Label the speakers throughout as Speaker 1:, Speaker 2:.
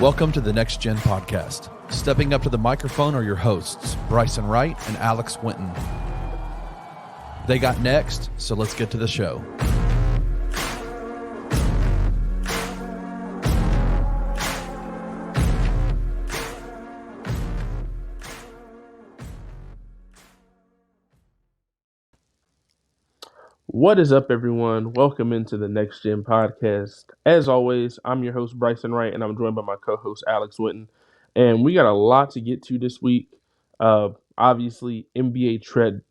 Speaker 1: Welcome to the Next Gen Podcast. Stepping up to the microphone are your hosts, Bryson Wright and Alex Winton. They got next, so let's get to the show.
Speaker 2: What is up, everyone? Welcome into the Next Gen Podcast. As always, I'm your host, Bryson Wright, and I'm joined by my co-host, Alex Winton. And we got a lot to get to this week. Obviously, NBA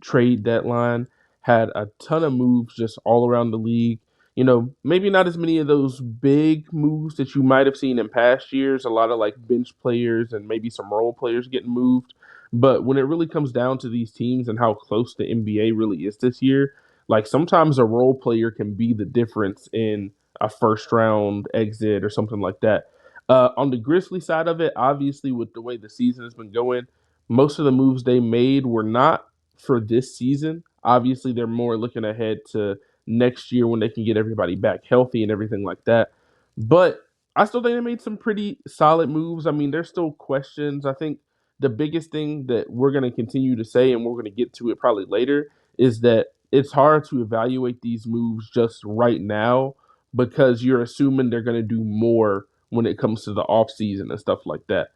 Speaker 2: trade deadline had a ton of moves just all around the league. You know, maybe not as many of those big moves that you might have seen in past years. A lot of like bench players and maybe some role players getting moved. But when it really comes down to these teams and how close the NBA really is this year, like sometimes a role player can be the difference in a first round exit or something like that. On the Grizzlies side of it, obviously with the way the season has been going, most of the moves they made were not for this season. Obviously, they're more looking ahead to next year when they can get everybody back healthy and everything like that. But I still think they made some pretty solid moves. I mean, there's still questions. I think the biggest thing that we're going to continue to say, and we're going to get to it probably later, is that it's hard to evaluate these moves just right now because you're assuming they're going to do more when it comes to the offseason and stuff like that.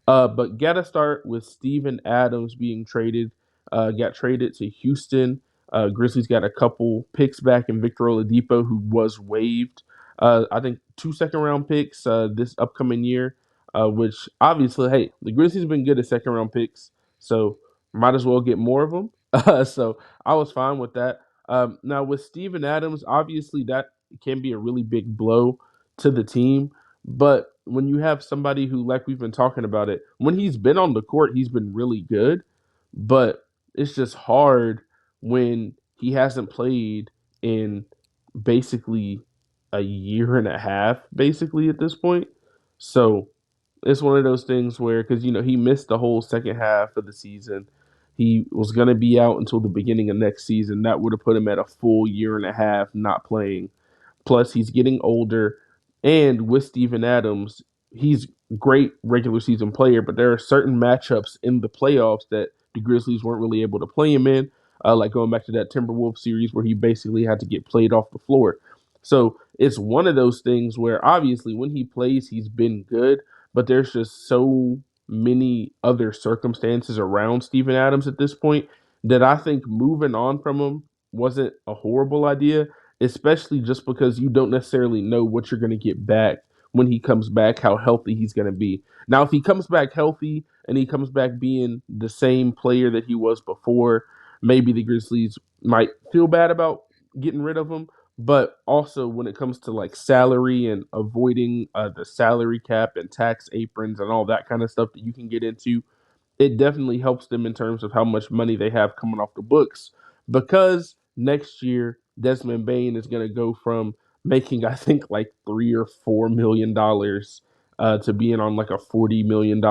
Speaker 2: But got to start with Steven Adams being traded. Got traded to Houston. Grizzlies got a couple picks back in Victor Oladipo, who was waived. I think 2 second-round picks this upcoming year, which obviously, hey, the Grizzlies have been good at second-round picks, so might as well get more of them. So I was fine with that. Now with Steven Adams, obviously that can be a really big blow to the team. But when you have somebody who, like we've been talking about it, when he's been on the court, he's been really good. But it's just hard when he hasn't played in basically a year and a half, basically at this point. So it's one of those things where, because, you know, he missed the whole second half of the season. He was going to be out until the beginning of next season. That would have put him at a full year and a half not playing. Plus, he's getting older. And with Steven Adams, he's a great regular season player, but there are certain matchups in the playoffs that the Grizzlies weren't really able to play him in, like going back to that Timberwolves series where he basically had to get played off the floor. So it's one of those things where obviously when he plays, he's been good, but there's just so many other circumstances around Steven Adams at this point that I think moving on from him wasn't a horrible idea, especially just because you don't necessarily know what you're going to get back when he comes back, how healthy he's going to be. Now, if he comes back healthy and he comes back being the same player that he was before, maybe the Grizzlies might feel bad about getting rid of him. But also when it comes to like salary and avoiding the salary cap and tax aprons and all that kind of stuff that you can get into, it definitely helps them in terms of how much money they have coming off the books. Because next year, Desmond Bane is going to go from making, I think, like $3 or $4 million to being on like a $40 million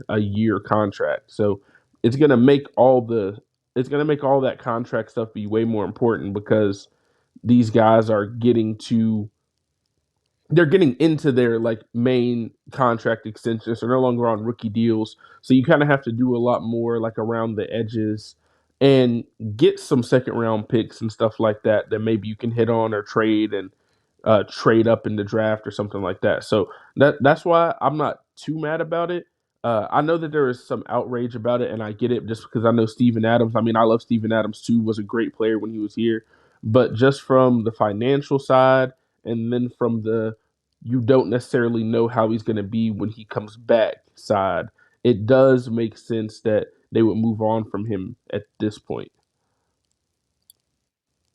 Speaker 2: a year contract. So it's going to make all that contract stuff be way more important because these guys are they're getting into their like main contract extensions. They're no longer on rookie deals. So you kind of have to do a lot more like around the edges and get some second round picks and stuff like that maybe you can hit on or trade and trade up in the draft or something like that. So that's why I'm not too mad about it. I know that there is some outrage about it, and I get it just because I know Steven Adams. I mean, I love Steven Adams too, was a great player when he was here. But just from the financial side and then from the you don't necessarily know how he's going to be when he comes back side, it does make sense that they would move on from him at this point.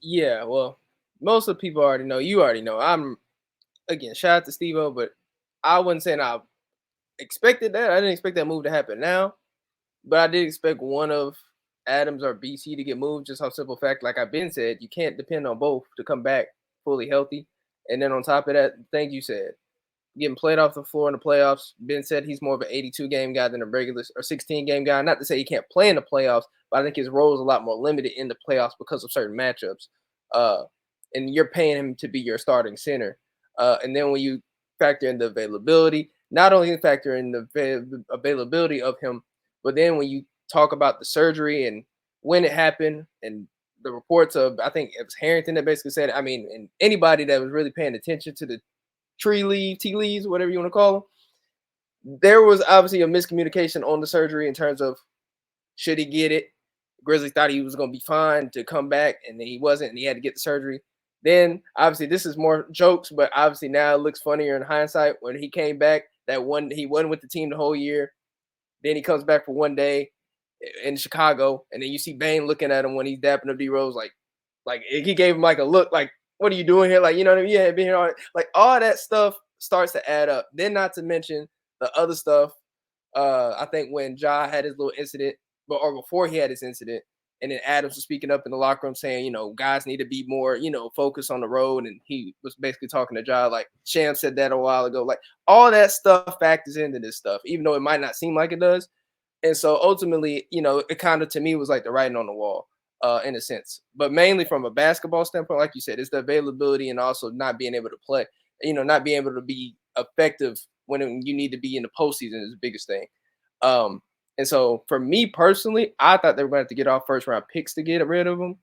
Speaker 3: Yeah, well, most of the people already know. You already know. Again, shout out to Steve-O, but I wasn't saying I expected that. I didn't expect that move to happen now, but I did expect one of Adams or BC to get moved. Just how simple fact, like I've been said, you can't depend on both to come back fully healthy. And then on top of that, thing you said, getting played off the floor in the playoffs. Ben said he's more of an 82 game guy than a regular or 16 game guy. Not to say he can't play in the playoffs, but I think his role is a lot more limited in the playoffs because of certain matchups. And you're paying him to be your starting center. And then when you factor in the availability, not only factor in the availability of him, but then when you talk about the surgery and when it happened and the reports of, I think it was Harrington that basically said, I mean, and anybody that was really paying attention to the tea leaves, whatever you want to call them, there was obviously a miscommunication on the surgery in terms of should he get it. Grizzlies thought he was going to be fine to come back, and then he wasn't, and he had to get the surgery. Then, obviously, this is more jokes, but obviously now it looks funnier in hindsight when he came back. He wasn't with the team the whole year. Then he comes back for one day in Chicago, and then you see Bane looking at him when he's dapping up D Rose, like he gave him like a look, like, "What are you doing here?" Like, you know what I mean? Yeah, being here, like all that stuff starts to add up. Then, not to mention the other stuff. I think when Ja had his little incident, or before he had his incident, and then Adams was speaking up in the locker room saying, guys need to be more, focused on the road. And he was basically talking to Ja, like Sham said that a while ago. Like all that stuff factors into this stuff, even though it might not seem like it does. And so ultimately, it kind of to me was like the writing on the wall, in a sense. But mainly from a basketball standpoint, like you said, it's the availability and also not being able to play, not being able to be effective when you need to be in the postseason is the biggest thing. And so for me personally, I thought they were going to have to get off first round picks to get rid of them.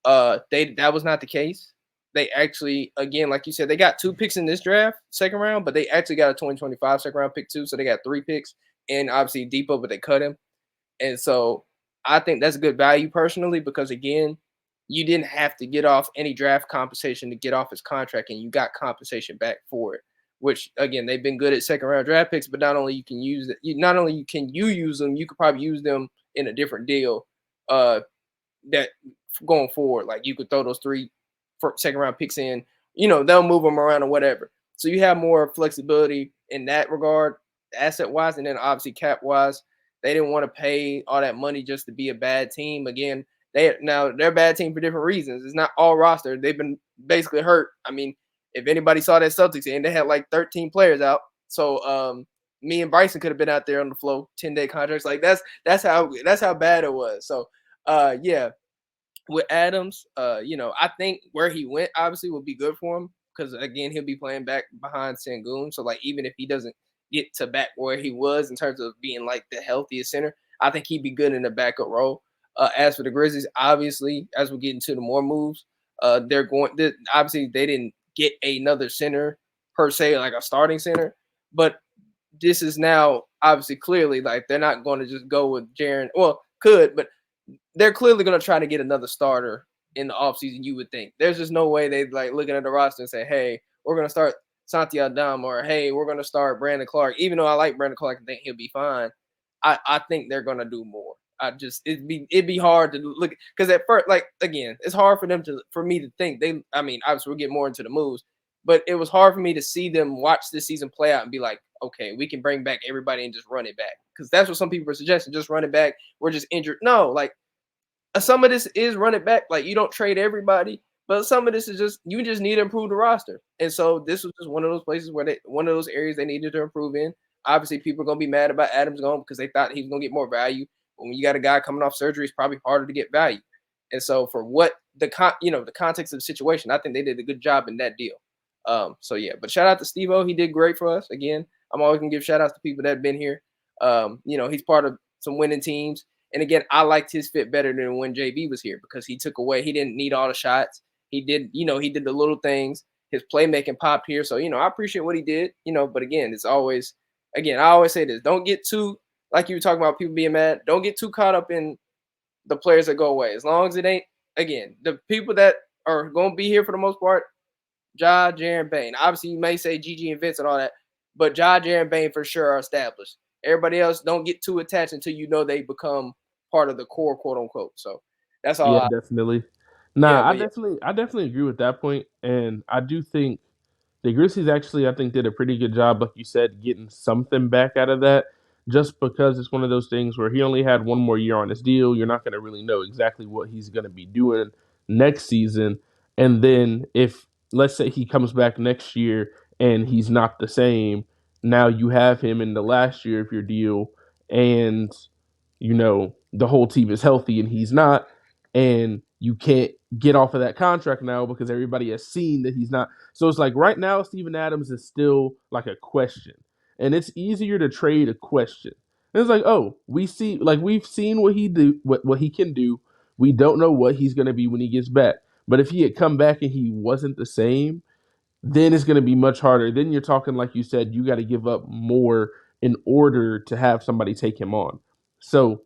Speaker 3: That was not the case. They actually, again, like you said, they got 2 picks in this draft, second round, but they actually got a 2025 second round pick too. So they got 3 picks and obviously Depot, but they cut him. And so I think that's good value personally, because again, you didn't have to get off any draft compensation to get off his contract, and you got compensation back for it. Which again, they've been good at second round draft picks, but not only can you use them, you could probably use them in a different deal. That going forward, like you could throw those 3 second round picks in, they'll move them around or whatever. So you have more flexibility in that regard, asset wise, and then obviously cap wise. They didn't want to pay all that money just to be a bad team. Again, they're a bad team for different reasons. It's not all roster. They've been basically hurt. I mean, if anybody saw that Celtics game, they had like 13 players out. So me and Bryson could have been out there on the floor, 10-day contracts. Like that's how bad it was. So yeah, with Adams, I think where he went obviously would be good for him, because again, he'll be playing back behind Sengun. So like even if he doesn't get to back where he was in terms of being like the healthiest center, I think he'd be good in the backup role. As for the Grizzlies, obviously, as we get into the more moves, obviously they didn't get another center per se, like a starting center, but this is now obviously clearly like they're not going to just go with Jaren. Well, but they're clearly going to try to get another starter in the offseason, you would think. There's just no way they like looking at the roster and say, hey, we're going to start Santi Adam, or hey, we're going to start Brandon Clark. Even though I like Brandon Clark and think he'll be fine, I think they're going to do more. It'd be hard to look, because at first, like again, it's hard for me to think obviously we'll get more into the moves, but it was hard for me to see them watch this season play out and be like, okay, we can bring back everybody and just run it back, because that's what some people are suggesting, just run it back. We're just injured. No, like some of this is run it back. Like you don't trade everybody, but some of this is just you just need to improve the roster. And so this was just one of those places one of those areas they needed to improve in. Obviously, people are gonna be mad about Adams going because they thought he was gonna get more value. But when you got a guy coming off surgery, it's probably harder to get value. And so for what the context of the situation, I think they did a good job in that deal. So yeah, but shout out to Steve-O. He did great for us. Again, I'm always gonna give shout outs to people that have been here. He's part of some winning teams. And again, I liked his fit better than when JB was here, because he took away, he didn't need all the shots. He did the little things. His playmaking popped here. So, I appreciate what he did, but again, I always say this, don't get too, like you were talking about people being mad, don't get too caught up in the players that go away. As long as it ain't, again, the people that are going to be here for the most part, Ja, Jaren, Bane. Obviously, you may say Gigi and Vince and all that, but Ja, Jaren, Bane for sure are established. Everybody else, don't get too attached until they become part of the core, quote unquote. So that's all.
Speaker 2: Yeah, definitely. Nah, I definitely agree with that point, and I do think the Grizzlies actually, I think, did a pretty good job, like you said, getting something back out of that. Just because it's one of those things where he only had one more year on his deal, you're not going to really know exactly what he's going to be doing next season. And then if, let's say, he comes back next year and he's not the same, now you have him in the last year of your deal, and the whole team is healthy and he's not, and you can't get off of that contract now because everybody has seen that he's not. So it's like right now, Steven Adams is still like a question. And it's easier to trade a question. And it's like, oh, we've seen what he can do. We don't know what he's going to be when he gets back. But if he had come back and he wasn't the same, then it's going to be much harder. Then you're talking, like you said, you got to give up more in order to have somebody take him on. So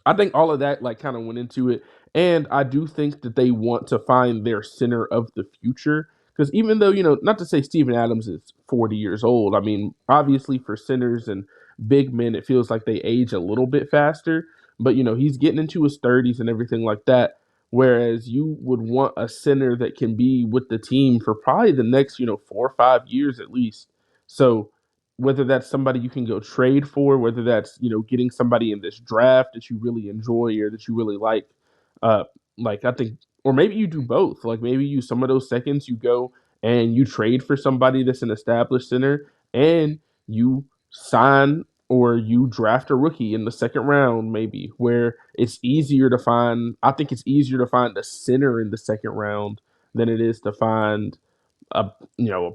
Speaker 2: I think all of that like kind of went into it. And I do think that they want to find their center of the future. Because even though, not to say Steven Adams is 40 years old, I mean, obviously for centers and big men, it feels like they age a little bit faster. But, he's getting into his 30s and everything like that. Whereas you would want a center that can be with the team for probably the next, 4 or 5 years at least. So whether that's somebody you can go trade for, whether that's getting somebody in this draft that you really enjoy or that you really uh, like I think, or maybe you do both. Like maybe you some of those seconds you go and you trade for somebody that's an established center, and you sign or you draft a rookie in the second round, maybe where it's easier to find. I think it's easier to find a center in the second round than it is to find a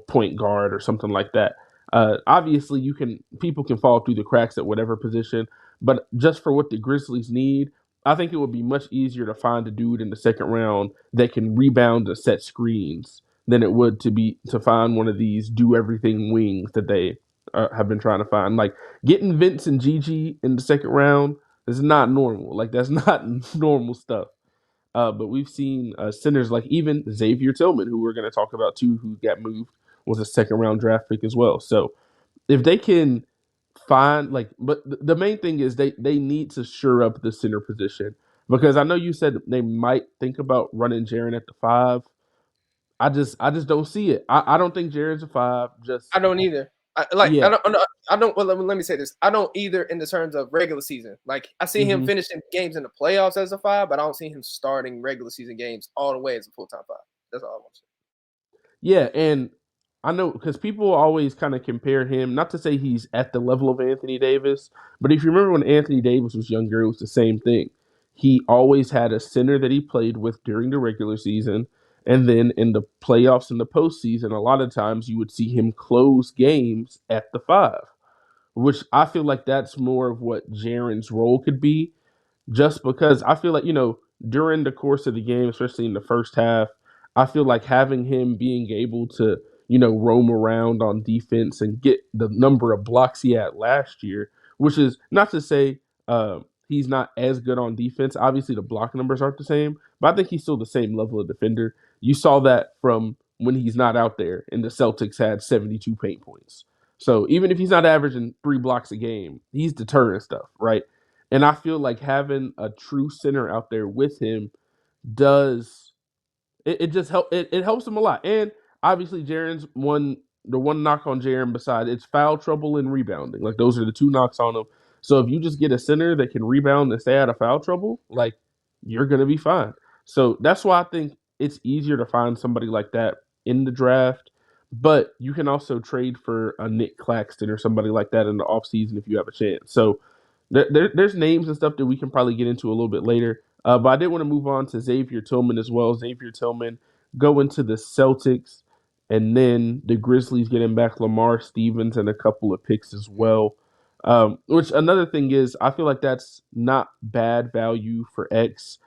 Speaker 2: point guard or something like that. Obviously, people can fall through the cracks at whatever position, but just for what the Grizzlies need, I think it would be much easier to find a dude in the second round that can rebound and set screens than it would to find one of these do everything wings that they have been trying to find. Like getting Vince and Gigi in the second round is not normal. Like that's not normal stuff. But we've seen centers like even Xavier Tillman, who we're going to talk about too, who got moved, was a second round draft pick as well. So if they can find but the main thing is they need to shore up the center position, because I know you said they might think about running Jaren at the 5. I just don't see it. I don't think Jaren's a 5.
Speaker 3: I don't either.
Speaker 2: Yeah.
Speaker 3: I don't. Well, let me say this. I don't either in the terms of regular season. Like I see him finishing games in the playoffs as a 5, but I don't see him starting regular season games all the way as a full-time 5. That's all I want to say.
Speaker 2: Yeah, and I know because people always kind of compare him, not to say he's at the level of Anthony Davis, but if you remember when Anthony Davis was younger, it was the same thing. He always had a center that he played with during the regular season, and then in the playoffs and the postseason, a lot of times you would see him close games at the 5, which I feel like that's more of what Jaren's role could be, just because I feel like, during the course of the game, especially in the first half, I feel like having him being able to, roam around on defense and get the number of blocks he had last year, which is not to say he's not as good on defense. Obviously, the block numbers aren't the same, but I think he's still the same level of defender. You saw that from when he's not out there, and the Celtics had 72 paint points. So even if he's not averaging 3 blocks a game, he's deterring stuff, right? And I feel like having a true center out there with him does it just it helps him a lot. And obviously Jaren's the one knock on Jaren besides it's foul trouble and rebounding. Like those are the 2 knocks on him. So if you just get a center that can rebound and stay out of foul trouble, like you're gonna be fine. So that's why I think it's easier to find somebody like that in the draft. But you can also trade for a Nick Claxton or somebody like that in the offseason if you have a chance. So there's names and stuff that we can probably get into a little bit later. But I did want to move on to Xavier Tillman as well. Xavier Tillman going to the Celtics, and then the Grizzlies getting back Lamar Stevens and a couple of picks as well. Which another thing is, I feel like that's not bad value for X.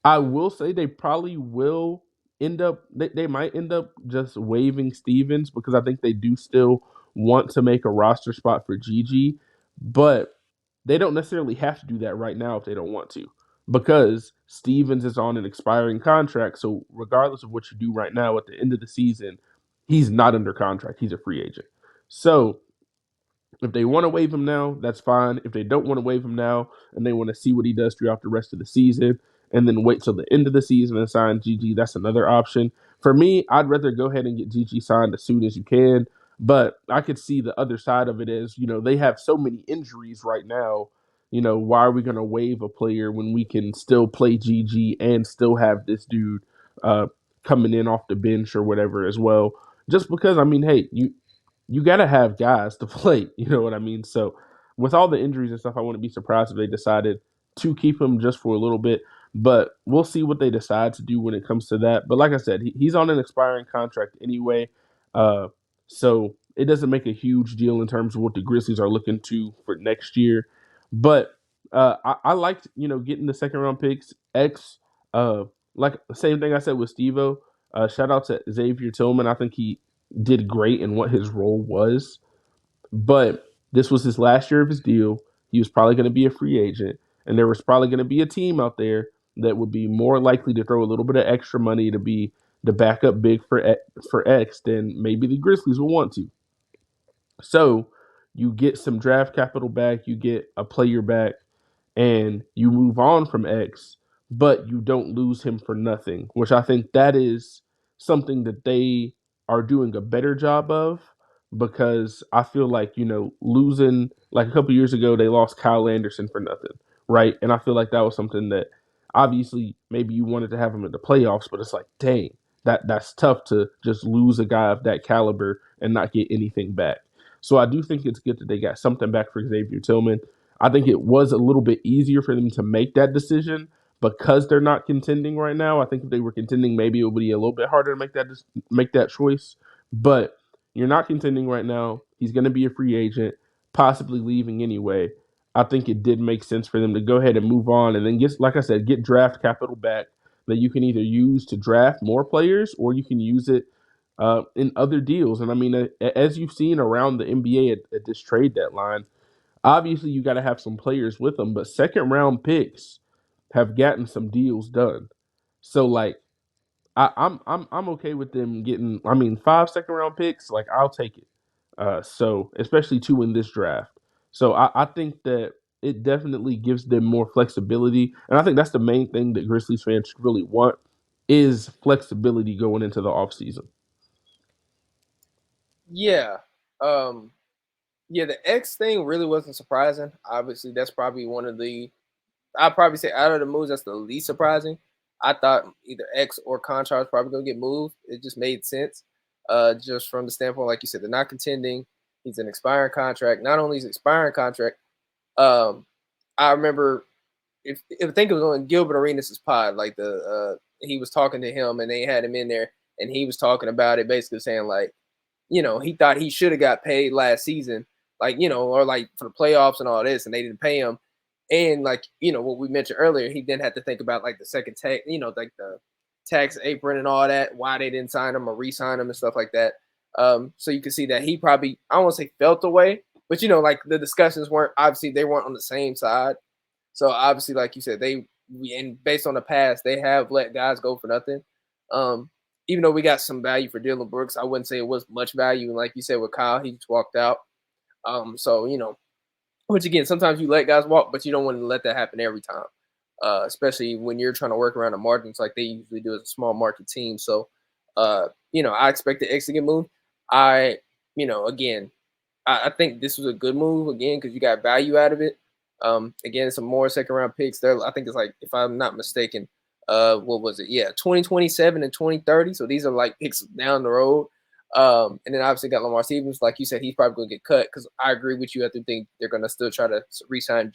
Speaker 2: I will say they probably will they might end up just waiving Stevens, because I think they do still want to make a roster spot for Gigi, but they don't necessarily have to do that right now if they don't want to, because Stevens is on an expiring contract. So regardless of what you do right now at the end of the season, he's not under contract. He's a free agent. So if they want to waive him now, that's fine. If they don't want to waive him now and they want to see what he does throughout the rest of the season and then wait till the end of the season and sign GG, that's another option. For me, I'd rather go ahead and get GG signed as soon as you can. But I could see the other side of it is, they have so many injuries right now. Why are we going to waive a player when we can still play GG and still have this dude coming in off the bench or whatever as well? Just because, I mean, hey, you got to have guys to play. You know what I mean? So with all the injuries and stuff, I wouldn't be surprised if they decided to keep him just for a little bit. But we'll see what they decide to do when it comes to that. But like I said, he's on an expiring contract anyway. So it doesn't make a huge deal in terms of what the Grizzlies are looking to for next year. But I liked, getting the second round picks. Like the same thing I said with Steve-O. Shout out to Xavier Tillman. I think he did great in what his role was. But this was his last year of his deal. He was probably going to be a free agent. And there was probably going to be a team out there that would be more likely to throw a little bit of extra money to be the backup big for X than maybe the Grizzlies will want to. So you get some draft capital back, you get a player back, and you move on from X, but you don't lose him for nothing, which I think that is something that they are doing a better job of, because I feel like, losing, like a couple years ago, they lost Kyle Anderson for nothing, right? And I feel like that was something that obviously maybe you wanted to have him in the playoffs, but it's like, dang, that's tough to just lose a guy of that caliber and not get anything back. So I do think it's good that they got something back for Xavier Tillman. I think it was a little bit easier for them to make that decision because they're not contending right now. I think if they were contending, maybe it would be a little bit harder to make that choice. But you're not contending right now. He's going to be a free agent, possibly leaving anyway. I think it did make sense for them to go ahead and move on, and then like I said, get draft capital back that you can either use to draft more players or you can use it in other deals. And I mean, as you've seen around the NBA at this trade deadline, obviously you got to have some players with them, but second round picks have gotten some deals done. So like, I'm okay with them getting. I mean, 5 second round picks, like I'll take it. So especially 2 in this draft. So I think that it definitely gives them more flexibility, and I think that's the main thing that Grizzlies fans really want is flexibility going into the offseason.
Speaker 3: Yeah. Yeah, the X thing really wasn't surprising. Obviously, that's probably one of the I'd probably say out of the moves, that's the least surprising. I thought either X or Conchar was probably gonna get moved. It just made sense. Just from the standpoint, like you said, they're not contending. He's an expiring contract. Not only is expiring contract, um, I remember if I think it was on Gilbert Arenas' pod, like he was talking to him and they had him in there and he was talking about it, basically saying like, he thought he should have got paid last season, like, or like for the playoffs and all this, and they didn't pay him. And like, what we mentioned earlier, he then had to think about like the second tax, like the tax apron and all that, why they didn't sign him or re-sign him and stuff like that. So you can see that he probably, I don't want to say felt the way, but like the discussions they weren't on the same side. So obviously, like you said, and based on the past, they have let guys go for nothing. Even though we got some value for Dylan Brooks, I wouldn't say it was much value. And like you said with Kyle, he just walked out. So which again, sometimes you let guys walk, but you don't want to let that happen every time, especially when you're trying to work around the margins like they usually do as a small market team. So, I expect the X to get moved. Again, I think this was a good move again because you got value out of it. Again, some more second round picks there. I think it's like, if I'm not mistaken, what was it? Yeah, 2027 and 2030. So these are like picks down the road. And then obviously got Lamar Stevens. Like you said, he's probably going to get cut because I agree with you. I do think they're going to still try to re-sign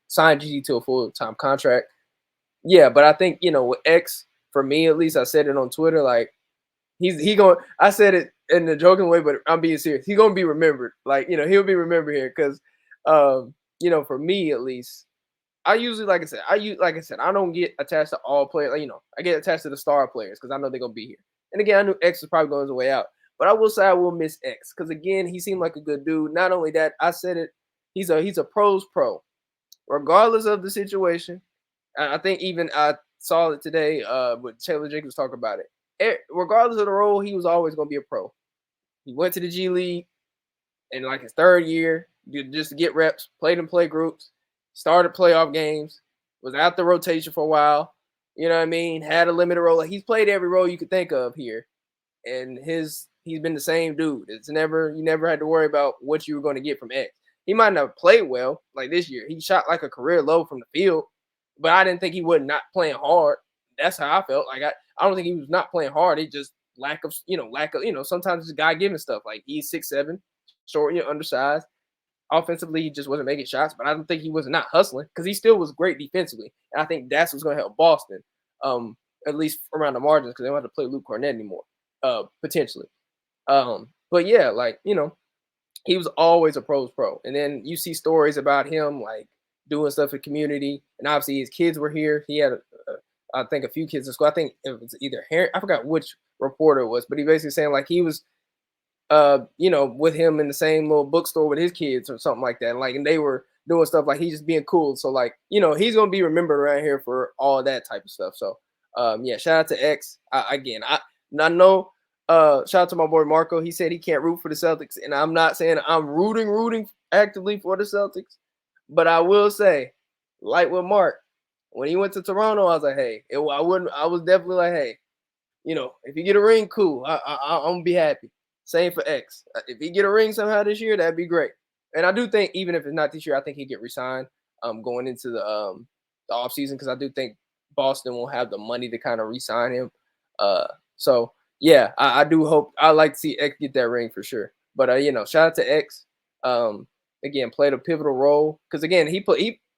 Speaker 3: sign GG to a full-time contract. Yeah, but I think, with X, for me at least, I said it on Twitter, like I said it in a joking way, but I'm being serious. He's going to be remembered. Like, he'll be remembered here because, for me at least, I usually, like I said, I don't get attached to all players. Like, I get attached to the star players because I know they're going to be here. And again, I knew X was probably going his way out. But I will say I will miss X because, again, he seemed like a good dude. Not only that, I said it, he's a pro's pro, regardless of the situation. I think even I saw it today with Taylor Jenkins talk about it. Regardless of the role, he was always going to be a pro. He went to the G League in like his 3rd year just to get reps, played in play groups, started playoff games, was out the rotation for a while. You know what I mean? Had a limited role. He's played every role you could think of here. And he's been the same dude. You never had to worry about what you were going to get from X. He might not have played well like this year. He shot like a career low from the field, but I didn't think he was not playing hard. That's how I felt. Like I don't think he was not playing hard. It just lack of sometimes it's God-given stuff. Like he's 6'7", short, undersized. Offensively, he just wasn't making shots, but I don't think he was not hustling because he still was great defensively. And I think that's what's going to help Boston, at least around the margins, because they don't have to play Luke Cornett anymore, potentially. But yeah, like, he was always a pro's pro. And then you see stories about him like doing stuff in the community, and obviously his kids were here. He had, I think, a few kids in school. I think it was either Harry, I forgot which reporter it was, but he basically saying like he was, with him in the same little bookstore with his kids or something like that. And they were doing stuff like he's just being cool. So like, he's gonna be remembered around here for all that type of stuff. So shout out to X. I know. Shout out to my boy Marco. He said he can't root for the Celtics, and I'm not saying I'm rooting actively for the Celtics, but I will say, like with Mark, when he went to Toronto, I was like, hey, I was definitely like, hey, if you get a ring, cool. I'm gonna be happy. Same for X. If he get a ring somehow this year, that'd be great. And I do think even if it's not this year, I think he'd get re-signed going into the offseason, because I do think Boston will have the money to kind of re-sign him. So yeah, I do hope. I like to see X get that ring for sure. But shout out to X. Again, played a pivotal role, because again he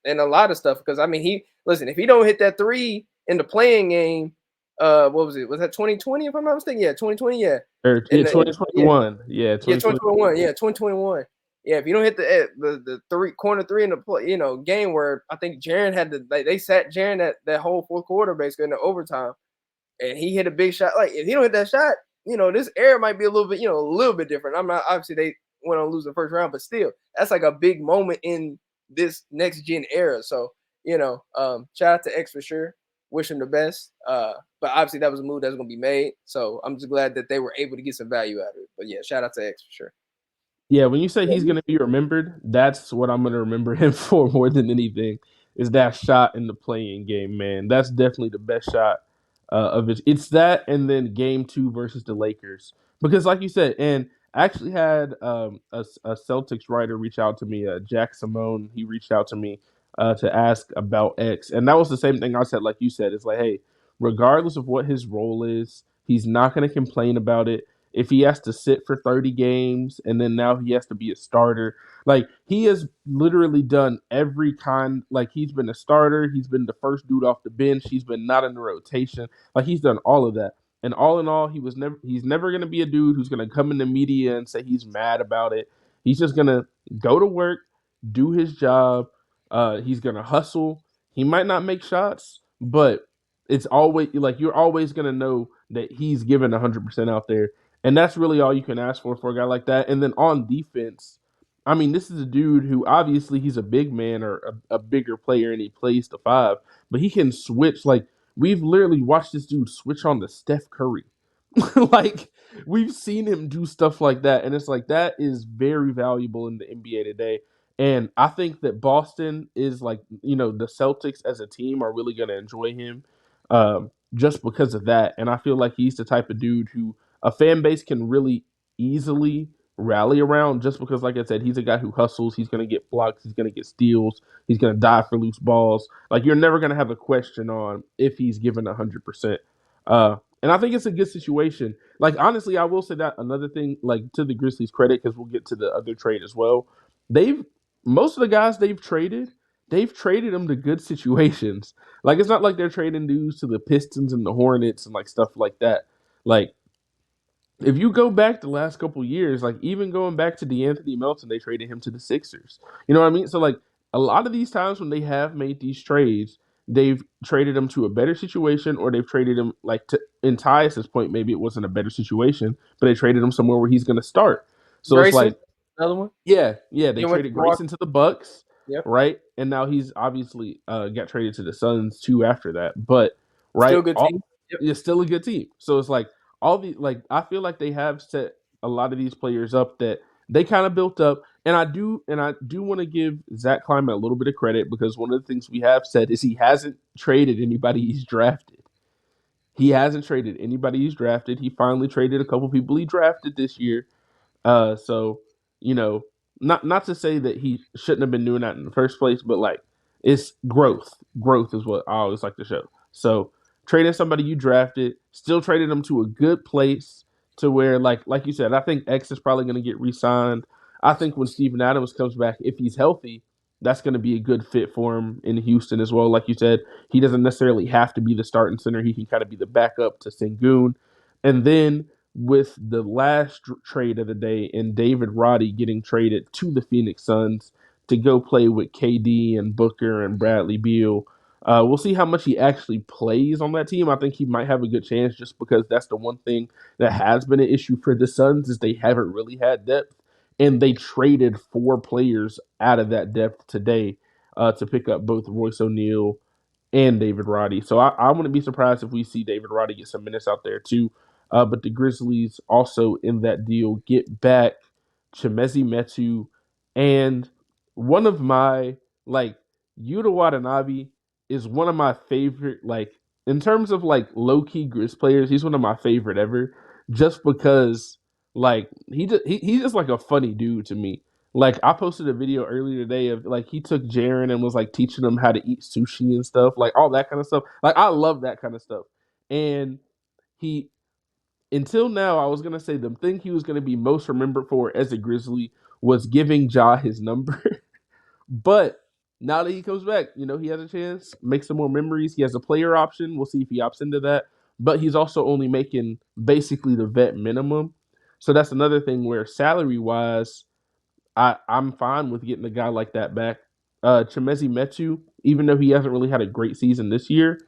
Speaker 3: in a lot of stuff. Because I mean, if he don't hit that three in the playing game, what was it? Was that 2020? If I'm not mistaken, yeah, 2020, yeah.
Speaker 2: 2021, yeah,
Speaker 3: 2021, yeah, 2021. Yeah, if you don't hit the corner three in the game where I think Jaren had they sat Jaren that whole fourth quarter basically in the overtime, and he hit a big shot. Like if he don't hit that shot, this era might be a little bit different. I'm not, obviously they went on to lose the first round, but still that's like a big moment in this next gen era. So shout out to X for sure. Wish him the best. But obviously that was a move that was gonna be made. So I'm just glad that they were able to get some value out of it. But yeah, shout out to X for sure.
Speaker 2: Yeah, when you say he's going to be remembered, that's what I'm going to remember him for more than anything, is that shot in the playing game, man. That's definitely the best shot of it. It's that, and then game 2 versus the Lakers. Because like you said, and I actually had a Celtics writer reach out to me, Jack Simone. He reached out to me to ask about X. And that was the same thing I said, like you said. It's like, hey, regardless of what his role is, he's not going to complain about it. If he has to sit for 30 games and then now he has to be a starter, like he has literally done every kind. Like he's been a starter, he's been the first dude off the bench, he's been not in the rotation. Like he's done all of that. And all in all, he's never going to be a dude who's going to come in the media and say he's mad about it. He's just going to go to work, do his job. He's going to hustle. He might not make shots, but it's always like you're always going to know that he's given 100% out there. And that's really all you can ask for a guy like that. And then on defense, I mean, this is a dude who obviously he's a big man or a bigger player and he plays the 5, but he can switch. Like, we've literally watched this dude switch on to Steph Curry. Like, we've seen him do stuff like that. And it's like, that is very valuable in the NBA today. And I think that Boston is like, the Celtics as a team are really going to enjoy him just because of that. And I feel like he's the type of dude who a fan base can really easily rally around, just because, like I said, he's a guy who hustles. He's going to get blocks. He's going to get steals. He's going to dive for loose balls. Like, you're never going to have a question on if he's given 100%. And I think it's a good situation. Like, honestly, I will say that another thing, like, to the Grizzlies' credit, because we'll get to the other trade as well. Most of the guys they've traded them to good situations. Like, it's not like they're trading dudes to the Pistons and the Hornets and like stuff like that. Like, if you go back the last couple years, like even going back to DeAnthony Melton, they traded him to the Sixers. You know what I mean? So like a lot of these times when they have made these trades, they've traded him to a better situation, or they've traded him like in Tyus's point, maybe it wasn't a better situation, but they traded him somewhere where he's going to start. So
Speaker 3: Grayson,
Speaker 2: it's like
Speaker 3: another one.
Speaker 2: Yeah, they traded Grayson to the Bucks,
Speaker 3: yep.
Speaker 2: Right? And now he's obviously got traded to the Suns too after that. But right,
Speaker 3: still a good team.
Speaker 2: Yep. It's still a good team. So it's like I feel like they have set a lot of these players up that they kind of built up. And I do want to give Zach Kleiman a little bit of credit, because one of the things we have said is he hasn't traded anybody he's drafted. He hasn't traded anybody he's drafted. He finally traded a couple people he drafted this year. So not to say that he shouldn't have been doing that in the first place, but like it's growth. Growth is what I always like to show. So trading somebody you drafted, still traded them to a good place to where like you said, I think X is probably going to get re-signed. I think when Steven Adams comes back, if he's healthy, that's going to be a good fit for him in Houston as well. Like you said, he doesn't necessarily have to be the starting center. He can kind of be the backup to Sengun. And then with the last trade of the day and David Roddy getting traded to the Phoenix Suns to go play with KD and Booker and Bradley Beal. We'll see how much he actually plays on that team. I think he might have a good chance just because that's the one thing that has been an issue for the Suns is they haven't really had depth. And they traded 4 players out of that depth today to pick up both Royce O'Neal and David Roddy. So I wouldn't be surprised if we see David Roddy get some minutes out there too. But the Grizzlies also in that deal get back Chimezie Metu and one of my Yuta Watanabe is one of my favorite in terms of low key Grizz players. He's one of my favorite ever just because he's just like a funny dude to me. I posted a video earlier today of he took Jaren and was teaching him how to eat sushi and stuff, all that kind of stuff. I love that kind of stuff. And he until now, I was gonna say the thing he was gonna be most remembered for as a Grizzly was giving Ja his number. But now that he comes back, he has a chance, make some more memories. He has a player option. We'll see if he opts into that. But he's also only making basically the vet minimum. So that's another thing where salary wise, I'm fine with getting a guy like that back. Chimezie Metu, even though he hasn't really had a great season this year,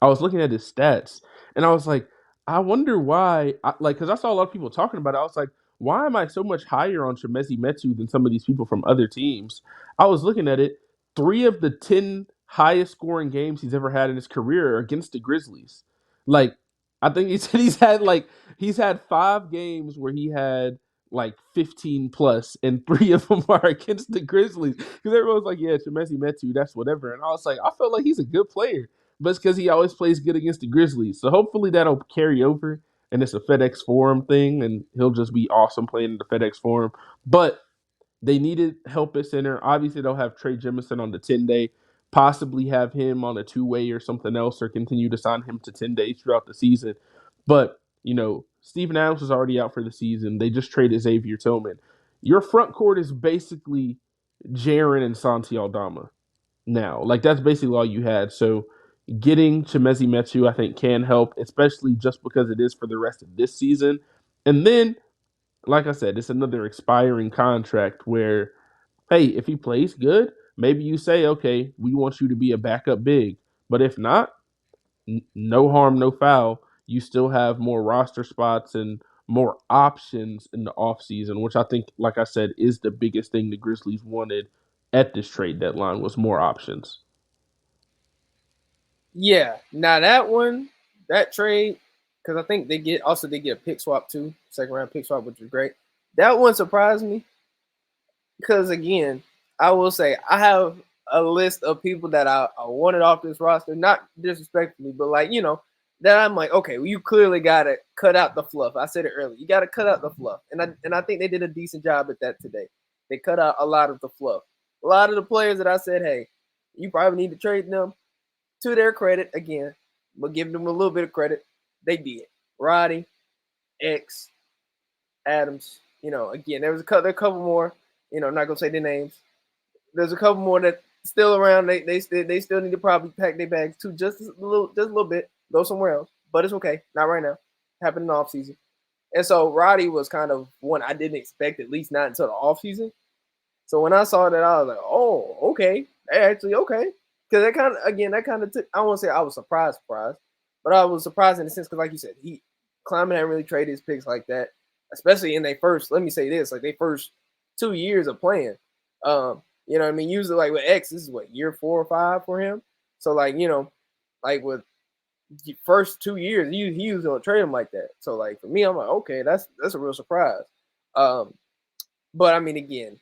Speaker 2: I was looking at his stats and I was like, I wonder why. Because I saw a lot of people talking about it. I was like, why am I so much higher on Chimezie Metu than some of these people from other teams? I was looking at it. 3 of the 10 highest scoring games he's ever had in his career are against the Grizzlies. I think he said he's had 5 games where he had 15 plus, and 3 of them are against the Grizzlies. Because everyone's like, yeah, Chimezie Metu, that's whatever. And I was like, I felt like he's a good player. But it's because he always plays good against the Grizzlies. So hopefully that'll carry over and it's a FedEx Forum thing and he'll just be awesome playing in the FedEx Forum. But they needed help at center. Obviously, they'll have Trey Jemison on the 10-day, possibly have him on a 2-way or something else or continue to sign him to 10 days throughout the season. But, Steven Adams is already out for the season. They just traded Xavier Tillman. Your front court is basically Jaren and Santi Aldama now. That's basically all you had. So getting Chimezie Metu, I think, can help, especially just because it is for the rest of this season. And then, like I said, it's another expiring contract where, hey, if he plays good, maybe you say, okay, we want you to be a backup big. But if not, no harm, no foul. You still have more roster spots and more options in the offseason, which I think, like I said, is the biggest thing the Grizzlies wanted at this trade deadline was more options.
Speaker 3: Yeah, now that trade, because I think they get a pick swap too, 2nd round pick swap, which is great. That one surprised me because again, I will say I have a list of people that I wanted off this roster, not disrespectfully, but that I'm like, okay, well, you clearly got to cut out the fluff. I said it earlier, you got to cut out the fluff, and I think they did a decent job at that today. They cut out a lot of the fluff. A lot of the players that I said, hey, you probably need to trade them. To their credit, again, but give them a little bit of credit, they did. Roddy, X, Adams, again, there was a couple more, I'm not gonna say their names. There's a couple more that still around. They still need to probably pack their bags too, just a little bit, go somewhere else. But it's okay, not right now. Happened in the offseason. And so Roddy was kind of one I didn't expect, at least not until the offseason. So when I saw that, I was like, oh, okay, actually okay. Because that kind of took, I won't say I was surprised, but I was surprised in the sense because, like you said, Kleiman hadn't really traded his picks like that, especially in their first, let me say this, their first 2 years of playing. You know what I mean? Usually, with X, this is year 4 or 5 for him. So, with the first 2 years, he was going to trade him like that. So, for me, I'm like, okay, that's a real surprise. But, I mean, again,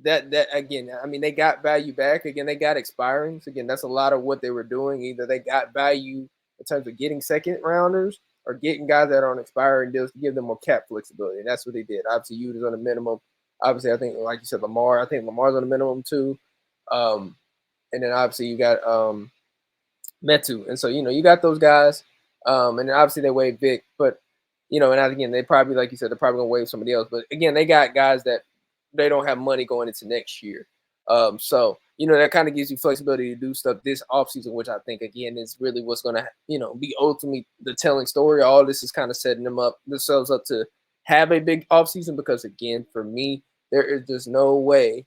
Speaker 3: that again, I mean, they got value back. Again, they got expirings. Again, that's a lot of what they were doing. Either they got value in terms of getting 2nd rounders or getting guys that are on expiring deals to give them more cap flexibility. And that's what they did. Obviously, Yuta's on the minimum. Obviously, I think, like you said, Lamar. I think Lamar's on the minimum too. And then obviously you got Metu. And so, you got those guys. And then obviously they waived Vic. But, and again, they probably, like you said, they're probably going to waive somebody else. But again, they got guys that they don't have money going into next year. So, that kind of gives you flexibility to do stuff this offseason, which I think, again, is really what's going to, be ultimately the telling story. All this is kind of setting themselves up to have a big offseason because, again, for me, there is just no way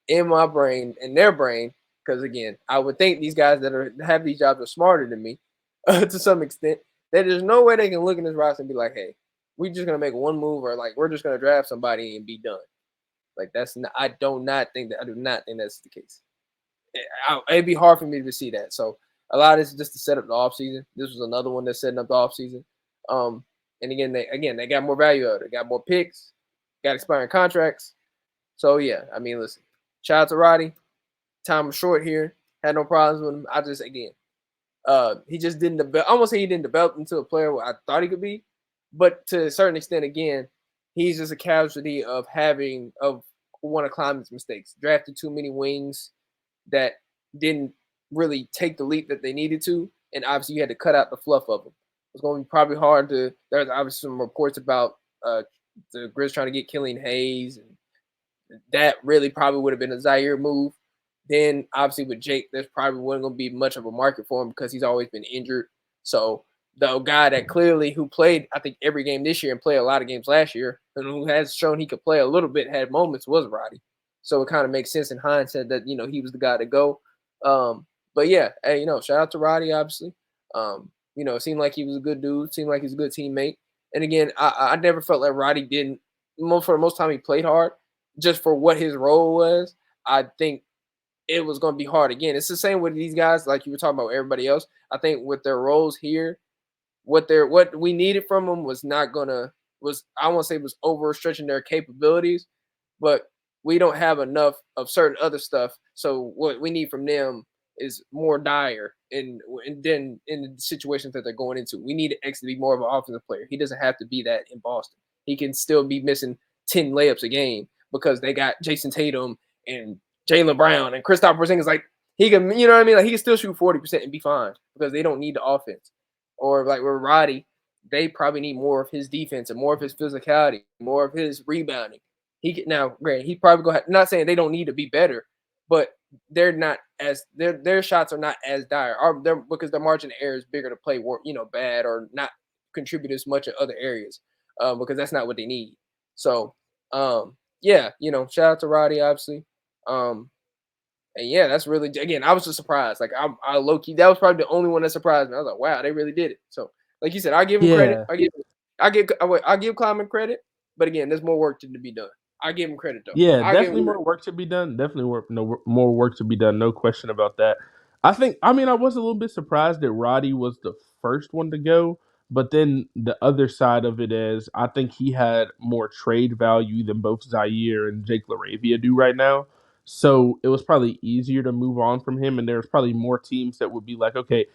Speaker 3: in my brain, in their brain, because, again, I would think these guys that have these jobs are smarter than me to some extent, that there's no way they can look in this roster and be like, hey, we're just going to make one move or, like, we're just going to draft somebody and be done. Like, that's not, I do not think that's the case. It'd be hard for me to see that. So a lot of this is just to set up the offseason. This was another one that's setting up the offseason. And again, they got more value out of it. They got more picks, got expiring contracts. So yeah, I mean, listen, shout out to Roddy. Time was short here. Had no problems with him. I just, again, he just didn't develop. I almost say he didn't develop into a player what I thought he could be. But to a certain extent, again, he's just a casualty of one of Kliman's mistakes. Drafted too many wings that didn't really take the leap that they needed to. And obviously you had to cut out the fluff of them. It's going to be probably hard to – there's obviously some reports about the Grizz trying to get Killian Hayes. And that really probably would have been a Zaire move. Then obviously with Jake, there's probably wasn't going to be much of a market for him because he's always been injured. So the guy that clearly who played, I think, every game this year and played a lot of games last year and who has shown he could play a little bit, had moments, was Roddy. So it kind of makes sense in hindsight that, he was the guy to go. But yeah, hey, shout out to Roddy, obviously. It seemed like he was a good dude, seemed like he's a good teammate. And again, I never felt like Roddy didn't, for the most time he played hard, just for what his role was. I think it was going to be hard again. It's the same with these guys, like you were talking about everybody else. I think with their roles here, what we needed from them was I won't say was overstretching their capabilities, but we don't have enough of certain other stuff. So what we need from them is more dire and then in the situations that they're going into. We need X to be more of an offensive player. He doesn't have to be that in Boston. He can still be missing 10 layups a game because they got Jason Tatum and Jaylen Brown and Kristaps Porzingis. Like, he can, you know what I mean? Like, he can still shoot 40% and be fine because they don't need the offense. Or like with Roddy, they probably need more of his defense and more of his physicality, more of his rebounding. Granted, he probably go. Not saying they don't need to be better, but they're not as their shots are not as dire, because their margin of error is bigger to play, bad or not contribute as much in other areas, because that's not what they need. So, yeah, shout out to Roddy, obviously, and yeah, that's really, again, I was just surprised. Like I low key, that was probably the only one that surprised me. I was like, wow, they really did it. So, like you said, I give him credit. I give Kleiman credit, but again, there's more work to be done. I give him credit though.
Speaker 2: Yeah, definitely more work to be done. Definitely more work to be done. No question about that. I was a little bit surprised that Roddy was the first one to go, but then the other side of it is I think he had more trade value than both Zaire and Jake LaRavia do right now. So it was probably easier to move on from him, and there's probably more teams that would be like, okay,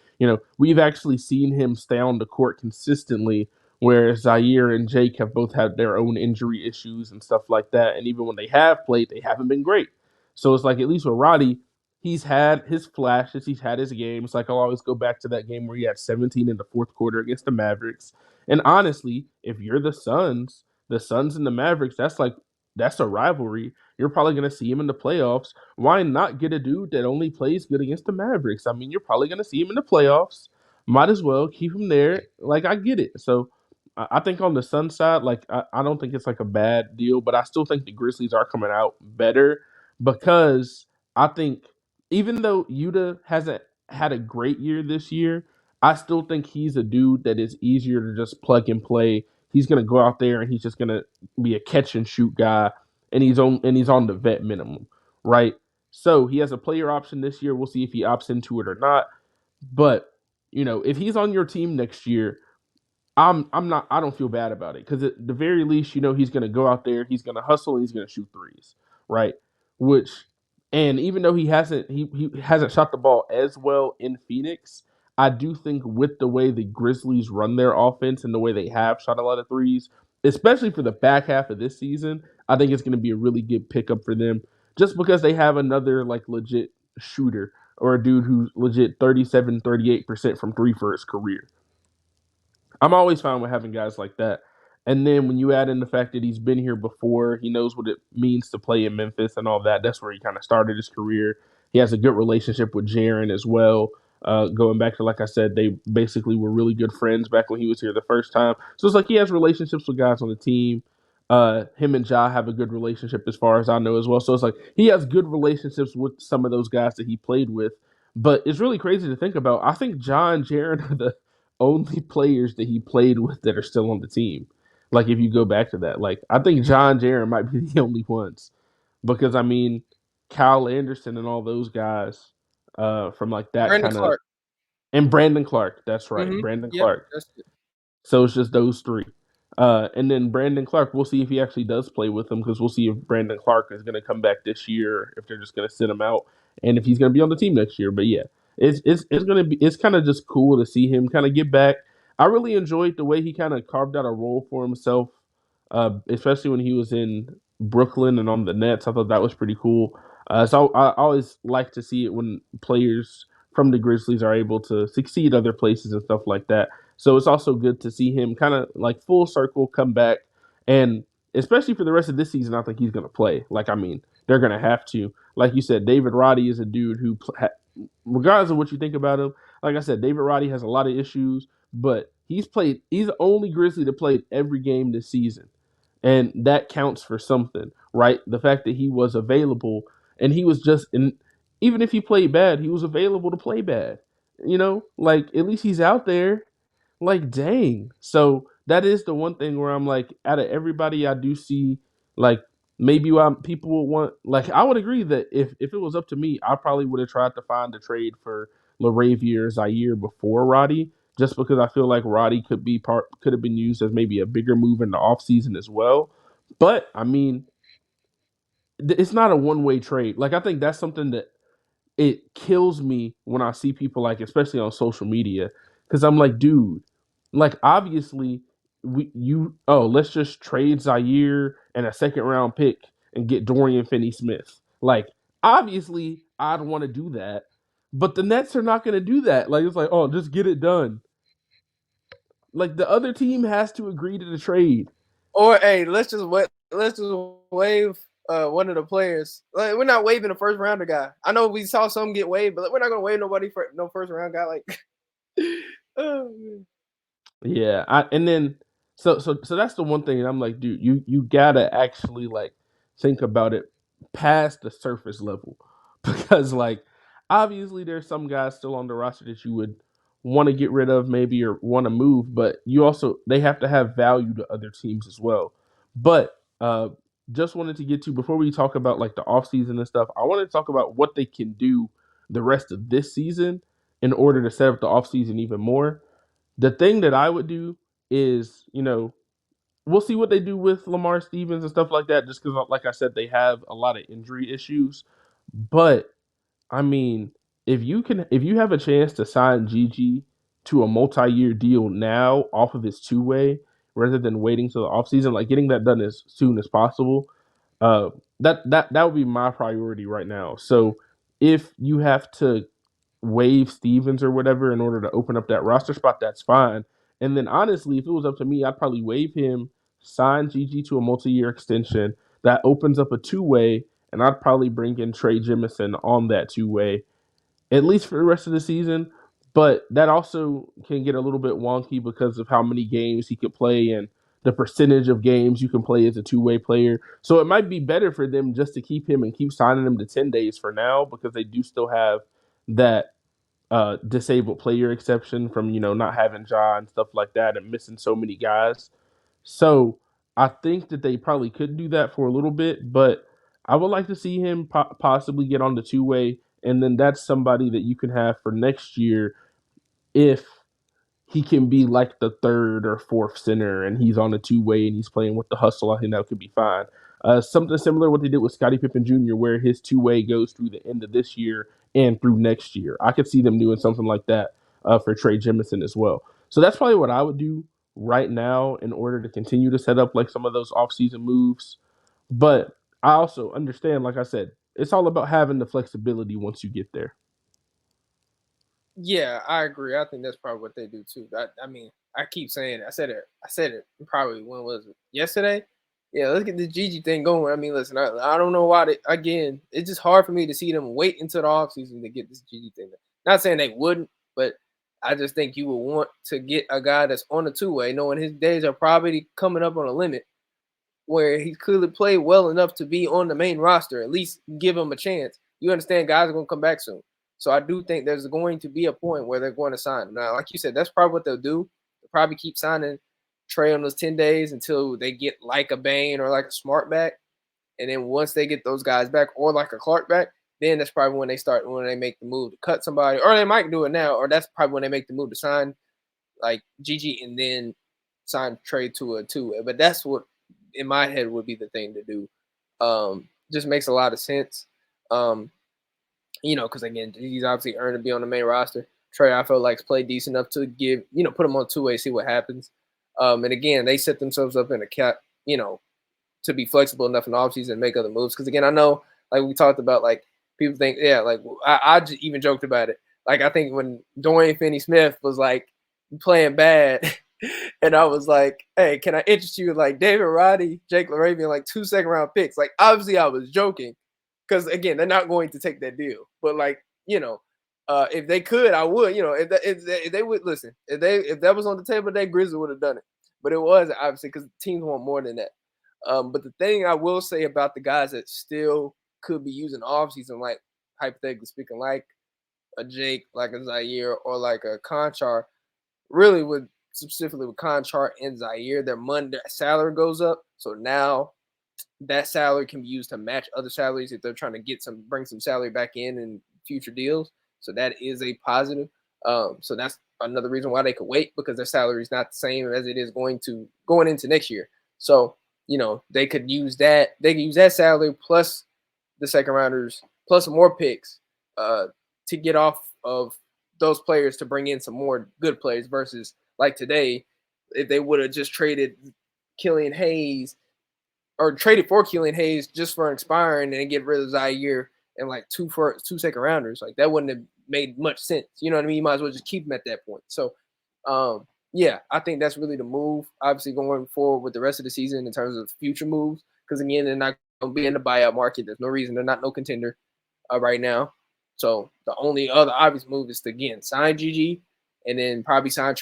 Speaker 2: we've actually seen him stay on the court consistently, where Zaire and Jake have both had their own injury issues and stuff like that. And even when they have played, they haven't been great. So it's like, at least with Roddy, he's had his flashes, he's had his games. Like, I'll always go back to that game where he had 17 in the fourth quarter against the Mavericks. And honestly, if you're the Suns and the Mavericks, that's a rivalry. You're probably going to see him in the playoffs. Why not get a dude that only plays good against the Mavericks? I mean, you're probably going to see him in the playoffs. Might as well keep him there. Like, I get it. So I think on the Sun side, like, I don't think it's like a bad deal, but I still think the Grizzlies are coming out better because I think even though Yuta hasn't had a great year this year, I still think he's a dude that is easier to just plug and play. He's gonna go out there and he's just gonna be a catch and shoot guy, and he's on the vet minimum, right? So he has a player option this year. We'll see if he opts into it or not. But if he's on your team next year, I don't feel bad about it because at the very least, he's going to go out there, he's going to hustle, and he's going to shoot threes, right? And even though he hasn't shot the ball as well in Phoenix, I do think with the way the Grizzlies run their offense and the way they have shot a lot of threes, especially for the back half of this season, I think it's going to be a really good pickup for them just because they have another like legit shooter or a dude who's legit 37, 38% from three for his career. I'm always fine with having guys like that. And then when you add in the fact that he's been here before, he knows what it means to play in Memphis and all that. That's where he kind of started his career. He has a good relationship with Jaren as well. Going back to, like I said, they basically were really good friends back when he was here the first time. So it's like he has relationships with guys on the team. Him and Ja have a good relationship as far as I know as well. So it's like he has good relationships with some of those guys that he played with. But it's really crazy to think about. I think Ja and Jaren are the only players that he played with that are still on the team. Like if you go back to that, like I think Ja and Jaren might be the only ones because I mean Kyle Anderson and all those guys from like that
Speaker 3: Brandon
Speaker 2: kind of
Speaker 3: Clark.
Speaker 2: and Brandon Clark. That's right,
Speaker 3: Mm-hmm.
Speaker 2: Brandon
Speaker 3: Yep.
Speaker 2: Clark.
Speaker 3: That's it.
Speaker 2: So it's just those three. And then Brandon Clark, we'll see if he actually does play with them because we'll see if Brandon Clark is going to come back this year, if they're just going to sit him out, and if he's going to be on the team next year. But yeah, it's going to be it's kind of just cool to see him kind of get back. I really enjoyed the way he kind of carved out a role for himself, especially when he was in Brooklyn and on the Nets. I thought that was pretty cool. So I always like to see it when players from the Grizzlies are able to succeed other places and stuff like that. So it's also good to see him kind of like full circle come back. And especially for the rest of this season, I think he's going to play. Like, I mean, they're going to have to. Like you said, David Roddy is a dude who, regardless of what you think about him, like I said, David Roddy has a lot of issues, but he's the only Grizzly that played every game this season. And that counts for something, right? The fact that he was available and he was just, and even if he played bad, he was available to play bad. Like at least he's out there. Like, dang. So that is the one thing where I'm like, out of everybody, I do see like maybe why people would want. Like, I would agree that if it was up to me, I probably would have tried to find a trade for LaRavier Zaire before Roddy, just because I feel like Roddy could have been used as maybe a bigger move in the offseason as well. But I mean, it's not a one way trade. Like, I think that's something that it kills me when I see people like, especially on social media, because I'm like, dude, like obviously let's just trade Zaire and a second round pick and get Dorian Finney-Smith. Like obviously I'd want to do that, but the Nets are not going to do that. Like it's like, oh, just get it done. Like the other team has to agree to the trade.
Speaker 3: Or hey, let's just waive one of the players. Like, we're not waiving a first rounder guy. I know we saw some get waived, but we're not gonna waive nobody for no first round guy. Like, oh, man.
Speaker 2: Yeah, and then so that's the one thing, and I'm like, dude, you gotta actually like think about it past the surface level, because like obviously there's some guys still on the roster that you would want to get rid of maybe or want to move, but they have to have value to other teams as well. But just wanted to get to before we talk about like the offseason and stuff, I want to talk about what they can do the rest of this season in order to set up the offseason even more. The thing that I would do is, we'll see what they do with Lamar Stevens and stuff like that, just because, like I said, they have a lot of injury issues. But I mean, if you have a chance to sign Gigi to a multi-year deal now off of his two-way, rather than waiting till the offseason, like getting that done as soon as possible, uh, that would be my priority right now. So if you have to waive Stevens or whatever in order to open up that roster spot, that's fine. And then honestly, if it was up to me, I'd probably waive him, sign Gigi to a multi-year extension. That opens up a two-way, and I'd probably bring in Trey Jemison on that two-way, at least for the rest of the season. But that also can get a little bit wonky because of how many games he could play and the percentage of games you can play as a two-way player. So it might be better for them just to keep him and keep signing him to 10 days for now, because they do still have that disabled player exception from not having Ja and stuff like that and missing so many guys. So I think that they probably could do that for a little bit, but I would like to see him possibly get on the two-way, and then that's somebody that you can have for next year if he can be like the third or fourth center and he's on a two-way and he's playing with the hustle. I think that could be fine. Something similar to what they did with Scottie Pippen Jr., where his two-way goes through the end of this year and through next year. I could see them doing something like that for Trey Jemison as well. So that's probably what I would do right now in order to continue to set up like some of those offseason moves. But I also understand, like I said, it's all about having the flexibility once you get there.
Speaker 3: Yeah, I agree. I think that's probably what they do too. I mean, I keep saying it. I said it probably when was it? Yesterday? Yeah, let's get the Gigi thing going. I mean, listen, I don't know why again, it's just hard for me to see them wait until the offseason to get this Gigi thing done. Not saying they wouldn't, but I just think you would want to get a guy that's on a two-way, knowing his days are probably coming up on a limit where he's clearly played well enough to be on the main roster. At least give him a chance. You understand guys are going to come back soon. So I do think there's going to be a point where they're going to sign him. Now, like you said, that's probably what they'll do. They'll probably keep signing Trey on those 10 days until they get like a Bane or like a Smart back. And then once they get those guys back or like a Clark back, then that's probably when they make the move to cut somebody, or they might do it now, or that's probably when they make the move to sign like Gigi and then sign Trey to a two-way. But that's what in my head would be the thing to do. Just makes a lot of sense. Because again, Gigi's obviously earned to be on the main roster. Trey, I felt like played decent enough to give, put him on two-way, see what happens. And again, they set themselves up in a cap, to be flexible enough in the offseason and make other moves. Because again, I know, like we talked about, like people think, yeah, like I just even joked about it. Like I think when Dorian Finney-Smith was like playing bad, and I was like, hey, can I interest you in like David Roddy, Jake LaRavia, like 2 second-round picks? Like obviously I was joking because again, they're not going to take that deal. But like, if they could, I would. If they would listen, if that was on the table, they Grizzlies would have done it. But it was obviously because teams want more than that. But the thing I will say about the guys that still could be using offseason, like hypothetically speaking, like a Jake, like a Zaire, or like a Conchar, really specifically with Conchar and Zaire, their salary goes up. So now that salary can be used to match other salaries if they're trying to bring some salary back in future deals. So that is a positive. So that's another reason why they could wait, because their salary is not the same as it is going into next year. So they could use that. They can use that salary plus the second rounders plus more picks to get off of those players to bring in some more good players versus like today, if they would have just traded Killian Hayes or traded for Killian Hayes just for an expiring and get rid of Zaire and like two second rounders, like that wouldn't have made much sense. You know what I mean? You might as well just keep them at that point. So, yeah, I think that's really the move. Obviously, going forward with the rest of the season in terms of future moves, because again, they're not going to be in the buyout market. There's no reason they're not no contender right now. So the only other obvious move is to again sign GG and then probably sign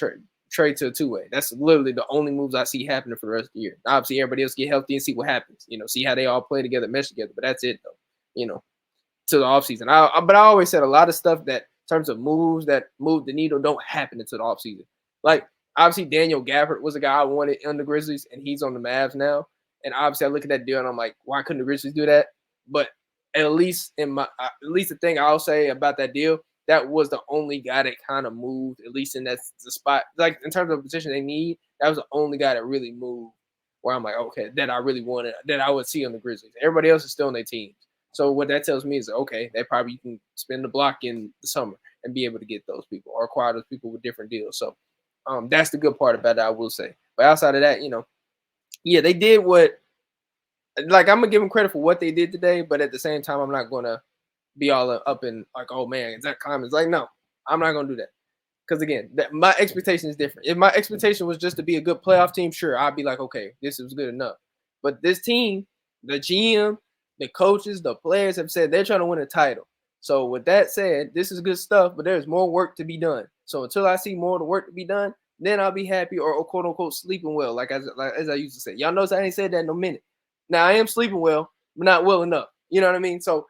Speaker 3: Trey to a two-way. That's literally the only moves I see happening for the rest of the year. Obviously, everybody else get healthy and see what happens. See how they all play together, mesh together. But that's it, though. To the offseason. But I always said a lot of stuff that in terms of moves that move the needle don't happen until the offseason. Like, obviously, Daniel Gafford was a guy I wanted on the Grizzlies, and he's on the Mavs now. And obviously, I look at that deal, and I'm like, why couldn't the Grizzlies do that? But at least the thing I'll say about that deal, that was the only guy that kind of moved, at least in the spot. Like, in terms of the position they need, that was the only guy that really moved where I'm like, okay, that I really wanted, that I would see on the Grizzlies. Everybody else is still on their teams. So what that tells me is, okay, they probably can spend the block in the summer and be able to get those people or acquire those people with different deals. So that's the good part about it, I will say. But outside of that, yeah, they did what – like, I'm going to give them credit for what they did today, but at the same time, I'm not going to be all up in like, oh, man, is that Clemens? Like, no, I'm not going to do that. Because, again, my expectation is different. If my expectation was just to be a good playoff team, sure, I'd be like, okay, this is good enough. But this team, the GM – the coaches, the players have said they're trying to win a title. So with that said, this is good stuff, but there's more work to be done. So until I see more of the work to be done, then I'll be happy or quote unquote sleeping well, like as I used to say. Y'all notice I ain't said that in a minute. Now I am sleeping well, but not well enough. You know what I mean? So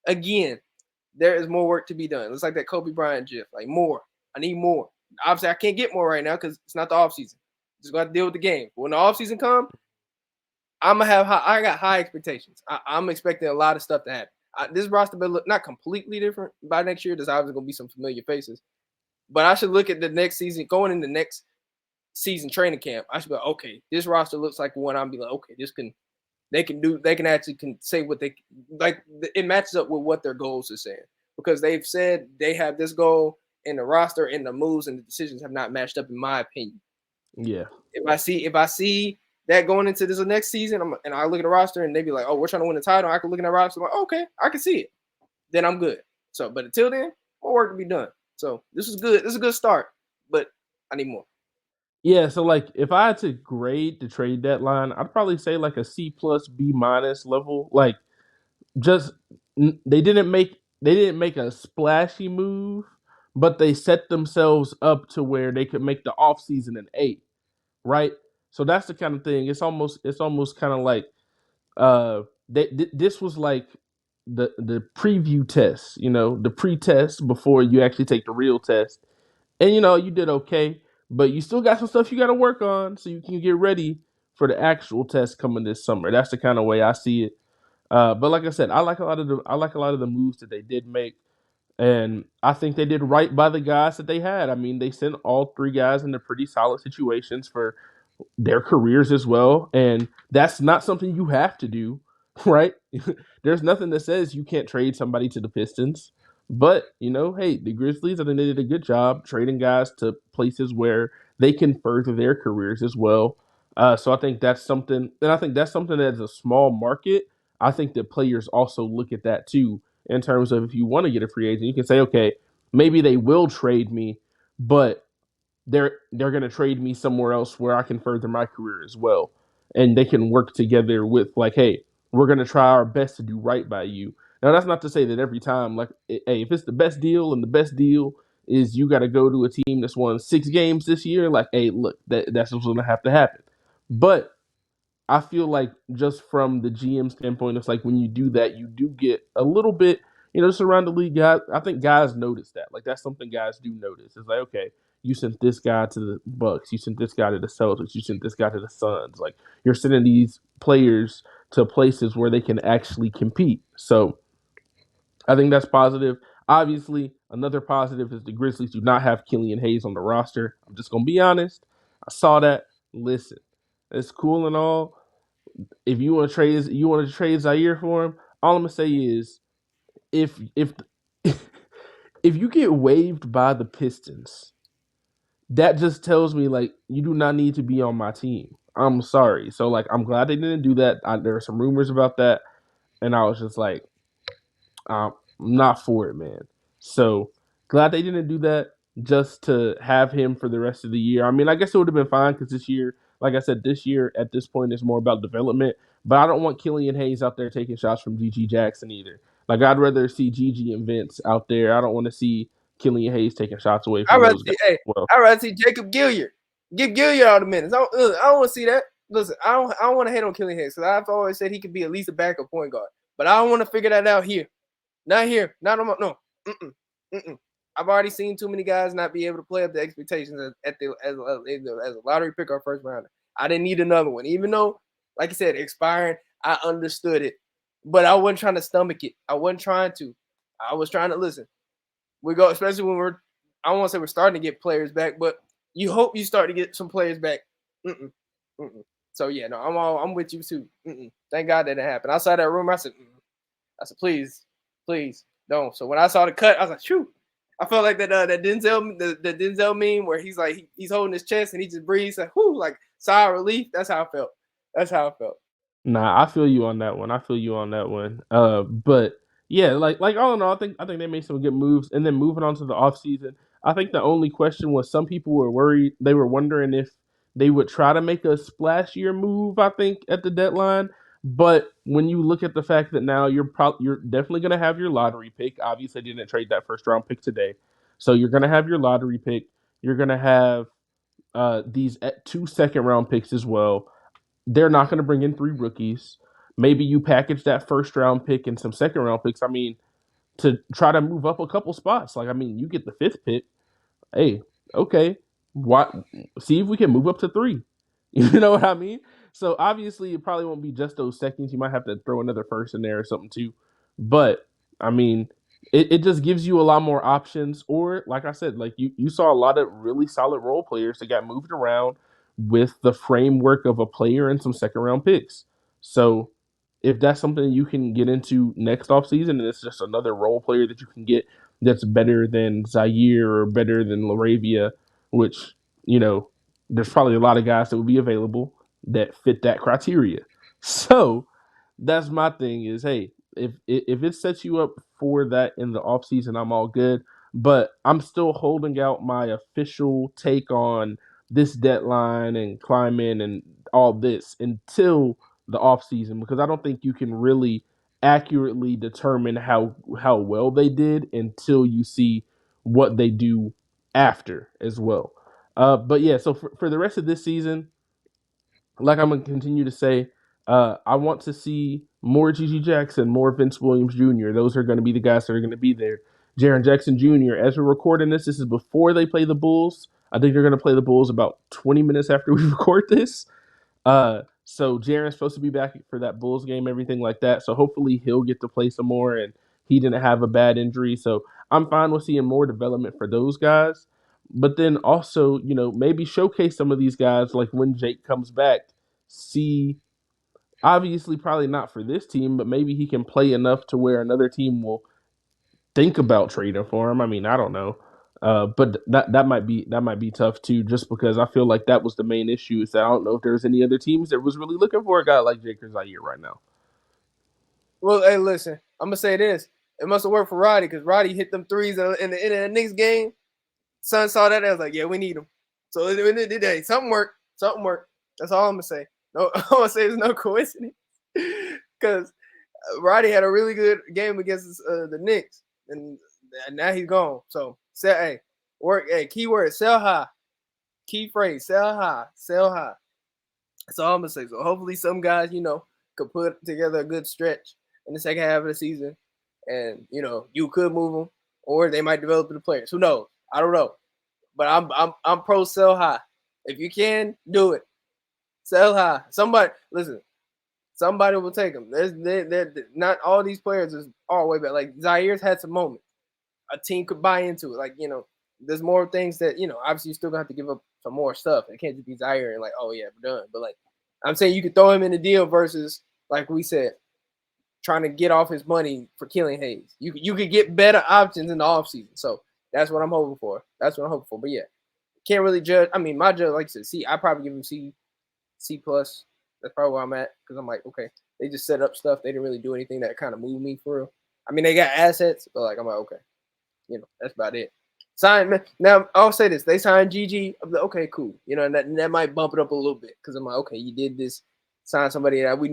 Speaker 3: again, there is more work to be done. It's like that Kobe Bryant gif, like more. I need more. Obviously, I can't get more right now because it's not the offseason. Just got to deal with the game. But when the offseason comes, I'm gonna have I got high expectations. I'm expecting a lot of stuff to happen. This roster will look not completely different by next year. There's obviously gonna be some familiar faces, but I should look at the next season, going into the next season training camp. I should be like, okay, this roster looks like one. I'm be like, okay, they can actually say what they like. It matches up with what their goals are saying, because they've said they have this goal, and the roster and the moves and the decisions have not matched up, in my opinion.
Speaker 2: Yeah.
Speaker 3: If I see that going into this next season, and I look at the roster and they be like, oh, we're trying to win the title, I can look at that roster like, okay, I can see it. Then I'm good. So, but until then, more work to be done. So this is good. This is a good start, but I need more.
Speaker 2: Yeah, so like if I had to grade the trade deadline, I'd probably say like a C plus B minus level. Like just they didn't make a splashy move, but they set themselves up to where they could make the offseason an A, right? So that's the kind of thing. It's almost kind of like this was like the preview test, the pre-test before you actually take the real test. And you did okay, but you still got some stuff you got to work on so you can get ready for the actual test coming this summer. That's the kind of way I see it. But like I said, I like a lot of the moves that they did make, and I think they did right by the guys that they had. I mean, they sent all three guys into pretty solid situations for their careers as well, and that's not something you have to do, right? There's nothing that says you can't trade somebody to the Pistons. But, hey, the Grizzlies, I think they did a good job trading guys to places where they can further their careers as well. So I think that's something, and I think that's something that's a small market. I think that players also look at that too, in terms of if you want to get a free agent, you can say, okay, maybe they will trade me, but they're going to trade me somewhere else where I can further my career as well. And they can work together with like, hey, we're going to try our best to do right by you. Now that's not to say that every time, like, hey, if it's the best deal and the best deal is you got to go to a team that's won 6 games this year, like, hey, look, that's what's going to have to happen. But I feel like just from the GM standpoint, it's like when you do that, you do get a little bit, just around the league. Guys, I think guys notice that. Like that's something guys do notice. It's like, okay, you sent this guy to the Bucks, you sent this guy to the Celtics, you sent this guy to the Suns. Like you're sending these players to places where they can actually compete. So I think that's positive. Obviously, another positive is the Grizzlies do not have Killian Hayes on the roster. I'm just gonna be honest. I saw that. Listen, it's cool and all. If you want to trade Zaire for him, all I'm gonna say is if if you get waived by the Pistons, that just tells me like you do not need to be on my team. I'm sorry. So like I'm glad they didn't do that. There are some rumors about that, and I was just like, I'm not for it, man. So glad they didn't do that just to have him for the rest of the year. I mean, I guess it would have been fine because this year, like I said, this year at this point is more about development. But I don't want Killian Hayes out there taking shots from GG Jackson either. Like I'd rather see GG and Vince out there. I don't want to see Killian Hayes taking shots away from those guys. Well,
Speaker 3: I'd rather see Jacob Gilliard. Give Gilliard all the minutes. I don't want to see that. Listen, I don't want to hate on Killian Hayes because I've always said he could be at least a backup point guard. But I don't want to figure that out here. Not here. Not on my no. Mm-mm. I've already seen too many guys not be able to play up the expectations as a lottery pick or first rounder. I didn't need another one, even though, like I said, expiring. I understood it, but I wasn't trying to stomach it. I wasn't trying to. I was trying to listen. We go, especially when I don't want to say we're starting to get players back, but you hope you start to get some players back. Mm-mm. So yeah, no, I'm with you too. Thank God that didn't happen. I saw that rumor. I said, please don't. So when I saw the cut, I was like, shoot. I felt like that Denzel meme where he's like he's holding his chest and he just breathes like whoo, like sigh of relief. That's how I felt.
Speaker 2: nah, I feel you on that one. But yeah, like all in all, I think they made some good moves. And then moving on to the offseason, I think the only question was some people were worried. They were wondering if they would try to make a splashier move. I think at the deadline. But when you look at the fact that now you're definitely going to have your lottery pick. Obviously, they didn't trade that first round pick today, so you're going to have your lottery pick. You're going to have these 2 second round picks as well. They're not going to bring in 3 rookies. Maybe you package that first round pick and some second round picks. I mean, to try to move up a couple spots. Like, I mean, you get the 5th pick. Hey, okay. Why? See if we can move up to 3. You know what I mean? So obviously, it probably won't be just those seconds. You might have to throw another first in there or something too. But I mean, it just gives you a lot more options. Or like I said, like you saw a lot of really solid role players that got moved around with the framework of a player and some second round picks. So if that's something you can get into next offseason and it's just another role player that you can get that's better than Zaire or better than Laravia, which, there's probably a lot of guys that would be available that fit that criteria. So that's my thing is, hey, if it sets you up for that in the offseason, I'm all good. But I'm still holding out my official take on this deadline and climb in and all this until the offseason, because I don't think you can really accurately determine how well they did until you see what they do after as well. But yeah, so for the rest of this season, like I'm going to continue to say, I want to see more Gigi Jackson, more Vince Williams Jr. Those are going to be the guys that are going to be there. Jaren Jackson Jr., as we're recording this is before they play the Bulls. I think they're going to play the Bulls about 20 minutes after we record this. So Jaren's supposed to be back for that Bulls game, everything like that. So hopefully he'll get to play some more, and he didn't have a bad injury. So I'm fine with seeing more development for those guys. But then also, maybe showcase some of these guys, like when Jake comes back, see, obviously probably not for this team, but maybe he can play enough to where another team will think about trading for him. I mean, I don't know. But that might be tough too, just because I feel like that was the main issue. Is that I don't know if there's any other teams that was really looking for a guy like Jake Zaire right now.
Speaker 3: Well, hey, listen, I'm gonna say this: it must have worked for Roddy, because Roddy hit them threes in the Knicks game. Son saw that, I was like, yeah, we need him. So hey, something worked. Something worked. That's all I'm gonna say. No, I'm gonna say it's no coincidence, because Roddy had a really good game against the Knicks, and now he's gone. So say, hey, keyword, sell high. Key phrase, sell high, sell high. That's all I'm gonna say. So hopefully some guys, could put together a good stretch in the second half of the season, and you could move them, or they might develop the players. Who knows? I don't know, but I'm pro sell high. If you can do it, sell high. Somebody will take them. There's not all these players is all the way back. Like Zaire's had some moments. A team could buy into it. Like there's more things that obviously you still gonna have to give up some more stuff. It can't just be Zaire and like, oh yeah, we're done. But like I'm saying, you could throw him in the deal versus, like we said, trying to get off his money for Killing Hayes. You could get better options in the offseason. So that's what I'm hoping for. But yeah, can't really judge. I mean, my judge, like I said, C. I probably give him C plus. That's probably where I'm at, because I'm like, okay, they just set up stuff. They didn't really do anything that kind of moved me for real. I mean, they got assets, but like I'm like, okay, that's about it. Now I'll say this: they signed Gigi. Okay, cool. And that might bump it up a little bit, because I'm like, okay, you did this, sign somebody that we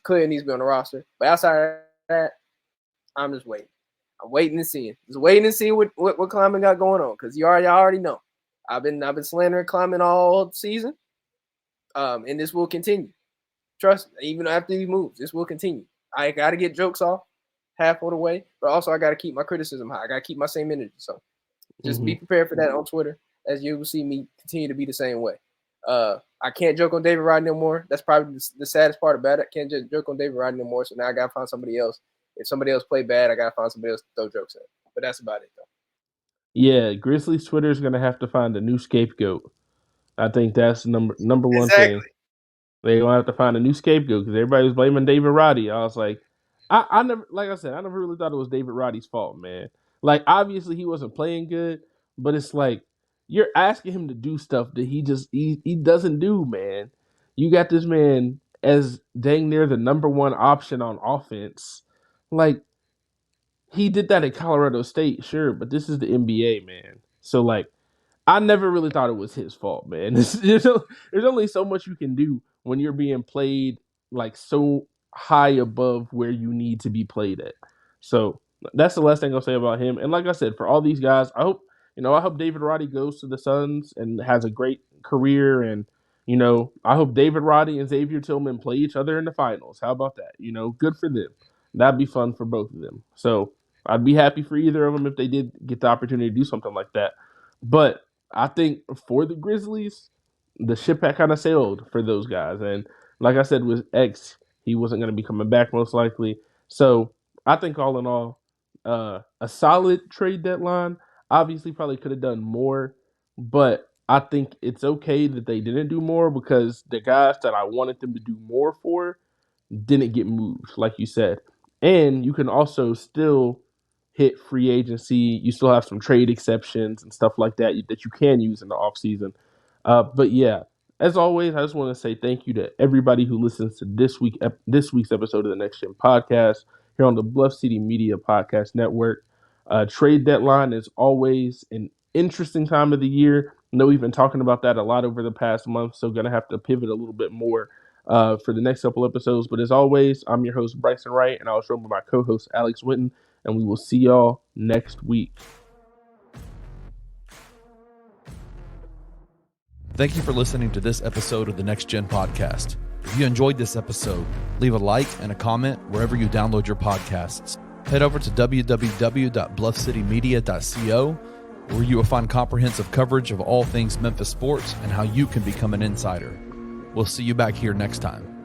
Speaker 3: clearly needs to be on the roster. But outside of that, I'm just waiting. I'm waiting and seeing. Just waiting and seeing what Kleiman got going on, because y'all already know. I've been slandering Kleiman all season, and this will continue. Trust me, even after he moves, this will continue. I got to get jokes off half of the way, but also I got to keep my criticism high. I got to keep my same energy. So just be prepared for that on Twitter, as you will see me continue to be the same way. I can't joke on David Roddy no more. That's probably the saddest part about it. I can't just joke on David Roddy no more. So now I got to find somebody else. If somebody else play bad, I got to find somebody else to throw jokes at. But that's about it, though.
Speaker 2: Yeah, Grizzlies Twitter is going to have to find a new scapegoat. I think that's number one thing. They're going to have to find a new scapegoat, because everybody was blaming David Roddy. I was like, I never, like I said, I never really thought it was David Roddy's fault, man. Like, obviously he wasn't playing good, but it's like, you're asking him to do stuff that he doesn't do, man. You got this man as dang near the number one option on offense. Like, he did that at Colorado State, sure, but this is the NBA, man. So, like, I never really thought it was his fault, man. There's only so much you can do when you're being played like so high above where you need to be played at. So that's the last thing I'll say about him. And like I said, for all these guys, I hope David Roddy goes to the Suns and has a great career. And I hope David Roddy and Xavier Tillman play each other in the finals. How about that? Good for them. That'd be fun for both of them. So I'd be happy for either of them if they did get the opportunity to do something like that. But I think for the Grizzlies, the ship had kind of sailed for those guys. And like I said, with X, he wasn't going to be coming back most likely. So I think all in all, a solid trade deadline. Obviously, probably could have done more, but I think it's okay that they didn't do more, because the guys that I wanted them to do more for didn't get moved, like you said. And you can also still hit free agency. You still have some trade exceptions and stuff like that that you can use in the offseason. But yeah, as always, I just want to say thank you to everybody who listens to this week's episode of the Next Gen Podcast here on the Bluff City Media Podcast Network. Trade deadline is always an interesting time of the year. know we've been talking about that a lot over the past month, so going to have to pivot a little bit more for the next couple episodes. But as always, I'm your host, Bryson Wright, and I was joined by my co-host, Alex Winton, and we will see y'all next week.
Speaker 1: Thank you for listening to this episode of the Next Gen Podcast. If you enjoyed this episode, leave a like and a comment wherever you download your podcasts. Head over to www.bluffcitymedia.co, where you will find comprehensive coverage of all things Memphis sports and how you can become an insider. We'll see you back here next time.